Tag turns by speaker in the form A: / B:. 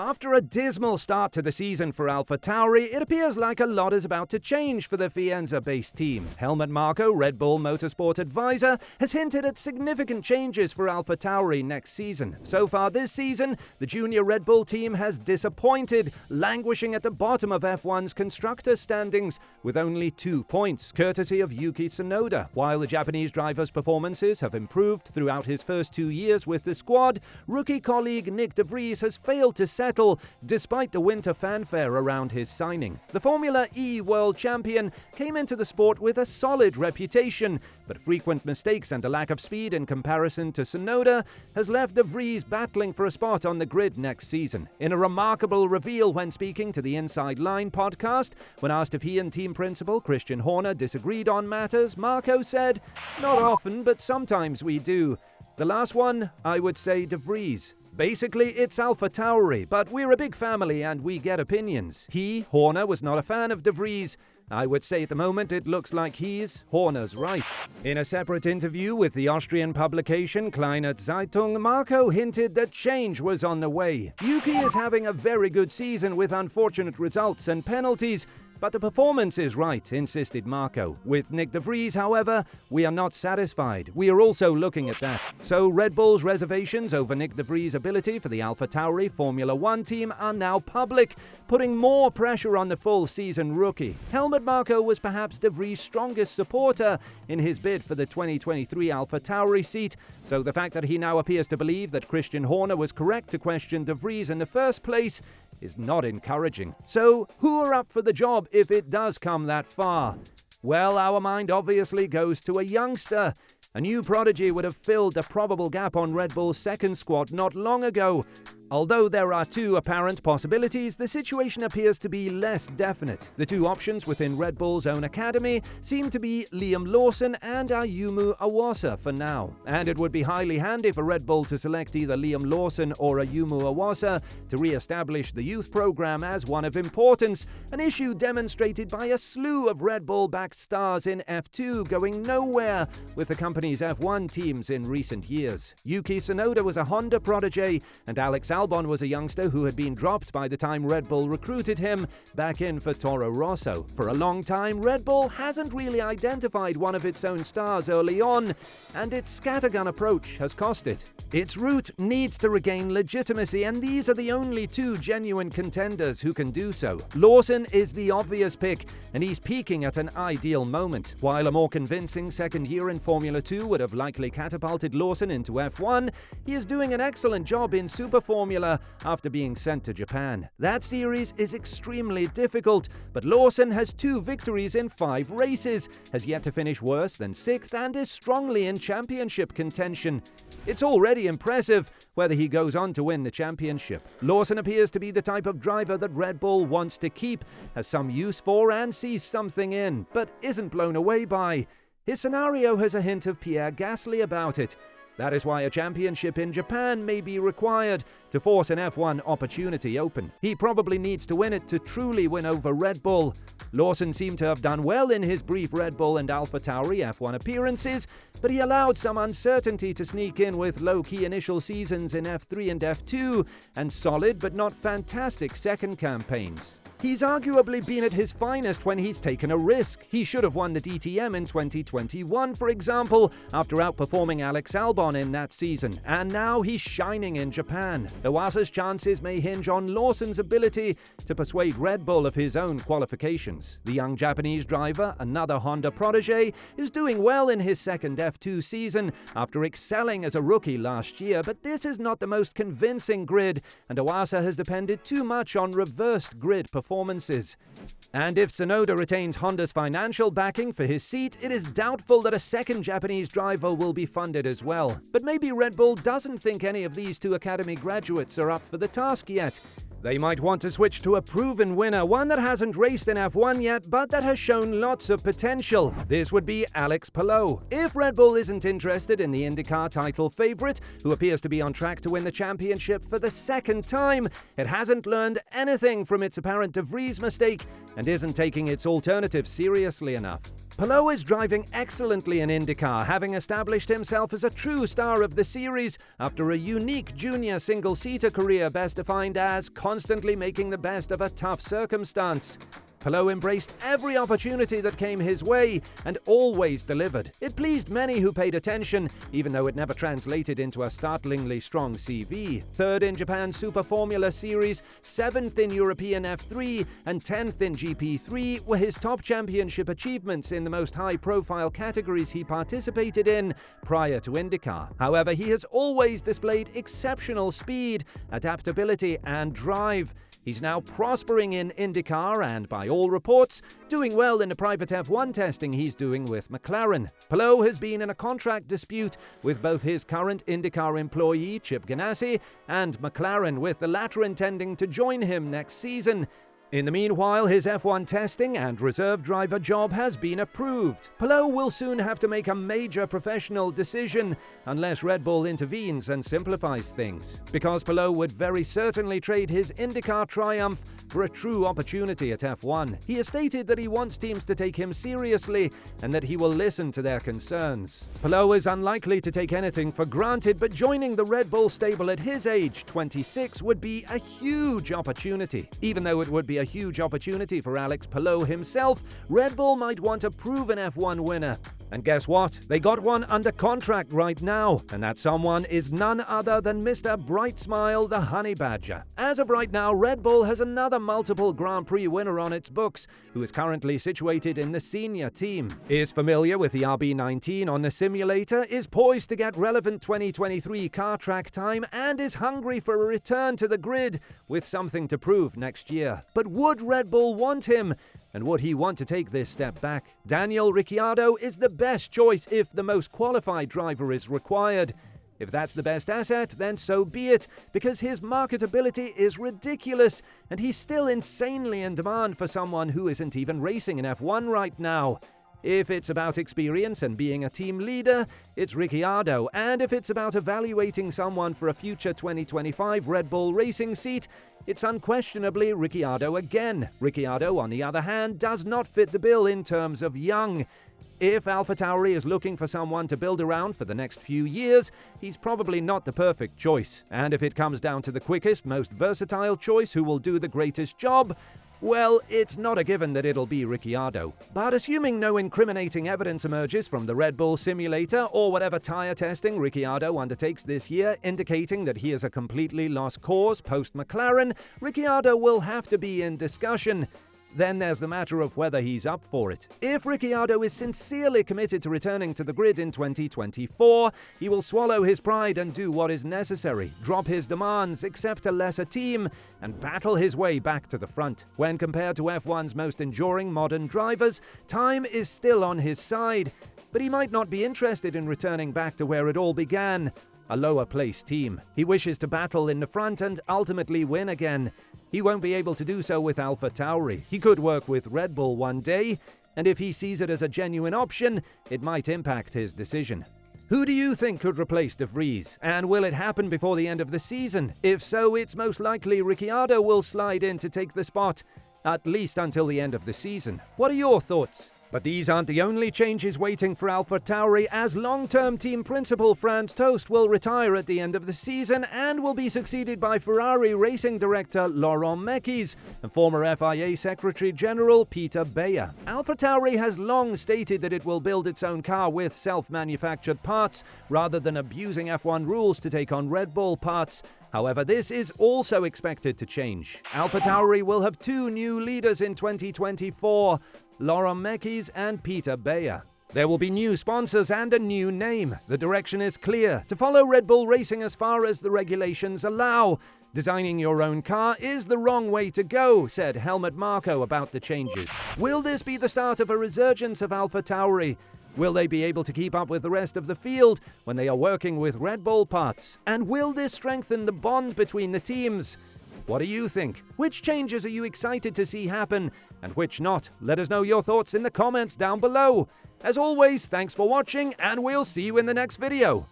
A: After a dismal start to the season for AlphaTauri, it appears like a lot is about to change for the Faenza-based team. Helmut Marko, Red Bull Motorsport Advisor, has hinted at significant changes for AlphaTauri next season. So far this season, the junior Red Bull team has disappointed, languishing at the bottom of F1's Constructors standings with only 2 points, courtesy of Yuki Tsunoda. While the Japanese driver's performances have improved throughout his first 2 years with the squad, rookie colleague Nyck de Vries has failed to settle despite the winter fanfare around his signing. The Formula E world champion came into the sport with a solid reputation, but frequent mistakes and a lack of speed in comparison to Tsunoda has left de Vries battling for a spot on the grid next season. In a remarkable reveal when speaking to the Inside Line podcast, when asked if he and team principal Christian Horner disagreed on matters, Marko said, "Not often, but sometimes we do. The last one, I would say de Vries. Basically, it's AlphaTauri, but we're a big family and we get opinions. He, Horner, was not a fan of de Vries. I would say at the moment it looks like Horner's right." In a separate interview with the Austrian publication Kleine Zeitung, Marko hinted that change was on the way. Yuki is having a very good season with unfortunate results and penalties, but the performance is right, insisted Marko. With Nyck de Vries, however, we are not satisfied. We are also looking at that. So Red Bull's reservations over Nyck de Vries' ability for the AlphaTauri Formula 1 team are now public, putting more pressure on the full-season rookie. Helmut Marko was perhaps de Vries' strongest supporter in his bid for the 2023 AlphaTauri seat, so the fact that he now appears to believe that Christian Horner was correct to question de Vries in the first place is not encouraging. So, who are up for the job if it does come that far? Well, our mind obviously goes to a youngster. A new prodigy would have filled the probable gap on Red Bull's second squad not long ago. Although there are 2 apparent possibilities, the situation appears to be less definite. The 2 options within Red Bull's own academy seem to be Liam Lawson and Ayumu Awasa for now. And it would be highly handy for Red Bull to select either Liam Lawson or Ayumu Awasa to re-establish the youth program as one of importance, an issue demonstrated by a slew of Red Bull-backed stars in F2 going nowhere with the company's F1 teams in recent years. Yuki Tsunoda was a Honda protege, and Alex Albon was a youngster who had been dropped by the time Red Bull recruited him back in for Toro Rosso. For a long time, Red Bull hasn't really identified one of its own stars early on, and its scattergun approach has cost it. Its route needs to regain legitimacy, and these are the only 2 genuine contenders who can do so. Lawson is the obvious pick, and he's peaking at an ideal moment. While a more convincing second year in Formula 2 would have likely catapulted Lawson into F1, he is doing an excellent job in Super Formula after being sent to Japan. That series is extremely difficult, but Lawson has 2 victories in 5 races, has yet to finish worse than 6th, and is strongly in championship contention. It's already impressive whether he goes on to win the championship. Lawson appears to be the type of driver that Red Bull wants to keep, has some use for, and sees something in, but isn't blown away by. His scenario has a hint of Pierre Gasly about it. That is why a championship in Japan may be required to force an F1 opportunity open. He probably needs to win it to truly win over Red Bull. Lawson seemed to have done well in his brief Red Bull and AlphaTauri F1 appearances, but he allowed some uncertainty to sneak in with low-key initial seasons in F3 and F2, and solid but not fantastic second campaigns. He's arguably been at his finest when he's taken a risk. He should have won the DTM in 2021, for example, after outperforming Alex Albon in that season, and now he's shining in Japan. Awasa's chances may hinge on Lawson's ability to persuade Red Bull of his own qualifications. The young Japanese driver, another Honda protege, is doing well in his second F2 season after excelling as a rookie last year, but this is not the most convincing grid, and Awasa has depended too much on reversed grid performances. And if Tsunoda retains Honda's financial backing for his seat, it is doubtful that a second Japanese driver will be funded as well. But maybe Red Bull doesn't think any of these 2 academy graduates are up for the task yet. They might want to switch to a proven winner, one that hasn't raced in F1 yet, but that has shown lots of potential. This would be Alex Palou. If Red Bull isn't interested in the IndyCar title favorite, who appears to be on track to win the championship for the 2nd time, it hasn't learned anything from its apparent de Vries mistake and isn't taking its alternative seriously enough. Palou is driving excellently in IndyCar, having established himself as a true star of the series after a unique junior single-seater career best defined as constantly making the best of a tough circumstance. Palou embraced every opportunity that came his way and always delivered. It pleased many who paid attention, even though it never translated into a startlingly strong CV. 3rd in Japan Super Formula Series, 7th in European F3, and 10th in GP3 were his top championship achievements in the most high-profile categories he participated in prior to IndyCar. However, he has always displayed exceptional speed, adaptability, and drive. He's now prospering in IndyCar and, by all reports, doing well in the private F1 testing he's doing with McLaren. Palou has been in a contract dispute with both his current IndyCar employee, Chip Ganassi, and McLaren, with the latter intending to join him next season. In the meanwhile, his F1 testing and reserve driver job has been approved. Palou will soon have to make a major professional decision unless Red Bull intervenes and simplifies things, because Palou would very certainly trade his IndyCar triumph for a true opportunity at F1. He has stated that he wants teams to take him seriously and that he will listen to their concerns. Palou is unlikely to take anything for granted, but joining the Red Bull stable at his age, 26, would be a huge opportunity. Even though it would be a huge opportunity for Alex Palou himself, Red Bull might want a proven F1 winner. And guess what? They got one under contract right now, and that someone is none other than Mr. Bright Smile, the Honey Badger. As of right now, Red Bull has another multiple Grand Prix winner on its books, who is currently situated in the senior team, is familiar with the RB19 on the simulator, is poised to get relevant 2023 car track time, and is hungry for a return to the grid with something to prove next year. But would Red Bull want him? And would he want to take this step back? Daniel Ricciardo is the best choice if the most qualified driver is required. If that's the best asset, then so be it, because his marketability is ridiculous, and he's still insanely in demand for someone who isn't even racing in F1 right now. If it's about experience and being a team leader, it's Ricciardo, and if it's about evaluating someone for a future 2025 Red Bull racing seat, it's unquestionably Ricciardo again. Ricciardo, on the other hand, does not fit the bill in terms of young. If AlphaTauri is looking for someone to build around for the next few years, he's probably not the perfect choice. And if it comes down to the quickest, most versatile choice who will do the greatest job, well, it's not a given that it'll be Ricciardo. But assuming no incriminating evidence emerges from the Red Bull simulator or whatever tyre testing Ricciardo undertakes this year, indicating that he is a completely lost cause post-McLaren, Ricciardo will have to be in discussion. Then there's the matter of whether he's up for it. If Ricciardo is sincerely committed to returning to the grid in 2024, he will swallow his pride and do what is necessary, drop his demands, accept a lesser team, and battle his way back to the front. When compared to F1's most enduring modern drivers, time is still on his side, but he might not be interested in returning back to where it all began, a lower-placed team. He wishes to battle in the front and ultimately win again. He won't be able to do so with AlphaTauri. He could work with Red Bull one day, and if he sees it as a genuine option, it might impact his decision. Who do you think could replace de Vries? And will it happen before the end of the season? If so, it's most likely Ricciardo will slide in to take the spot, at least until the end of the season. What are your thoughts? But these aren't the only changes waiting for AlphaTauri, as long-term team principal Franz Tost will retire at the end of the season and will be succeeded by Ferrari racing director Laurent Mekies and former FIA Secretary General Peter Beyer. AlphaTauri has long stated that it will build its own car with self-manufactured parts rather than abusing F1 rules to take on Red Bull parts. However, this is also expected to change. AlphaTauri will have two new leaders in 2024, Laurent Mekies and Peter Beyer. There will be new sponsors and a new name. The direction is clear: to follow Red Bull Racing as far as the regulations allow. Designing your own car is the wrong way to go, said Helmut Marko about the changes. Will this be the start of a resurgence of AlphaTauri? Will they be able to keep up with the rest of the field when they are working with Red Bull parts? And will this strengthen the bond between the teams? What do you think? Which changes are you excited to see happen, and which not? Let us know your thoughts in the comments down below. As always, thanks for watching, and we'll see you in the next video.